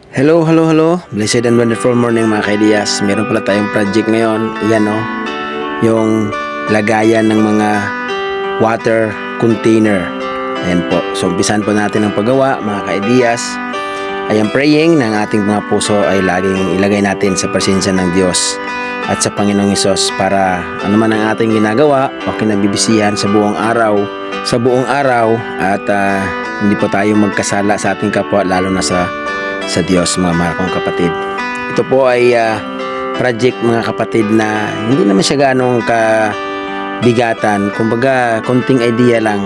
Hello, hello, hello. Blessed and wonderful morning mga kaidiyas. Meron pala tayong project ngayon. Yan o. Yung lagayan ng mga water container. Ayan po. So, umpisan po natin ang paggawa mga kaidiyas. I am praying na ang ating mga puso ay laging ilagay natin sa presensya ng Diyos at sa Panginoong Hesus para anuman ang ating ginagawa o kinabibisihan sa buong araw at hindi po tayo magkasala sa ating kapwa lalo na sa Diyos mga mahal kong kapatid. Ito po ay project mga kapatid na hindi naman siya ganong kabigatan. Kumbaga konting idea lang.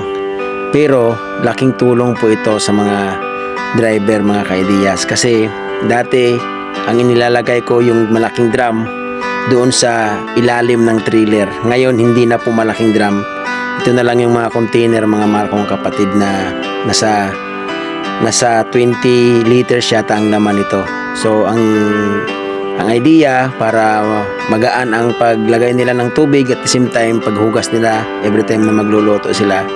Pero laking tulong po ito sa mga driver mga kaidiyas. Kasi dati ang inilalagay ko yung malaking drum doon sa ilalim ng trailer. Ngayon hindi na po malaking drum. Ito na lang yung mga container mga mahal kong kapatid na nasa 20 liters yata ang laman nito. So ang idea para magaan ang paglagay nila ng tubig at the same time paghugas nila every time na magluluto sila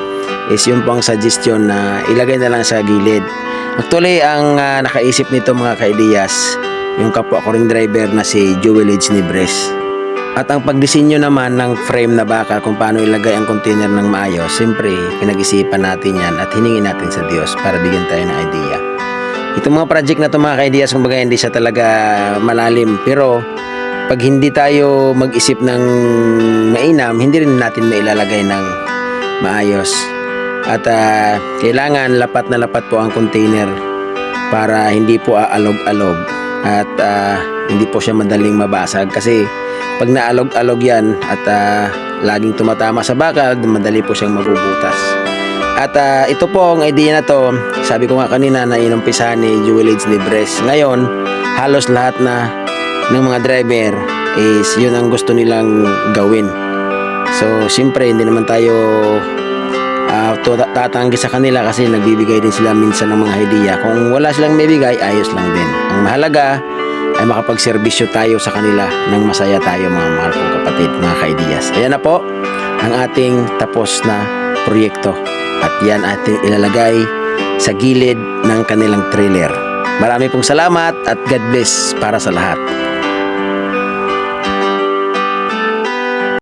is yun po ang suggestion na ilagay na lang sa gilid. Actually ang nakaisip nito mga kaidiyas yung kapwa ko ring driver na si Joel Edge Nibres. At ang pagdisenyo naman ng frame na bakal kung paano ilagay ang container ng maayos, siyempre pinag-isipan natin yan at hiningin natin sa Diyos para bigyan tayo ng idea. Itong mga project na ito mga kaidiyas, kumbaga hindi siya talaga malalim. Pero pag hindi tayo mag-isip ng mainam, hindi rin natin mailalagay ng maayos. At kailangan lapat na lapat po ang container para hindi po aalog-alog at hindi po siya madaling mabasag kasi pag naalog-alog yan at laging tumatama sa bakal, madali po siyang mabubutas. At ito po ang idea na to, sabi ko nga kanina na inumpisahan ni Joel Edge Nibres. Ngayon, halos lahat na ng mga driver is yun ang gusto nilang gawin. So, siyempre, hindi naman tayo tatanggi sa kanila kasi nagbibigay din sila minsan ng mga idea. Kung wala silang mabigay, ayos lang din. Ang mahalaga ay makapagserbisyo tayo sa kanila nang masaya tayo mga mahal kong kapatid, mga kaidiyas. Ayan na po ang ating tapos na proyekto at yan ating ilalagay sa gilid ng kanilang trailer. Marami pong salamat at God bless para sa lahat.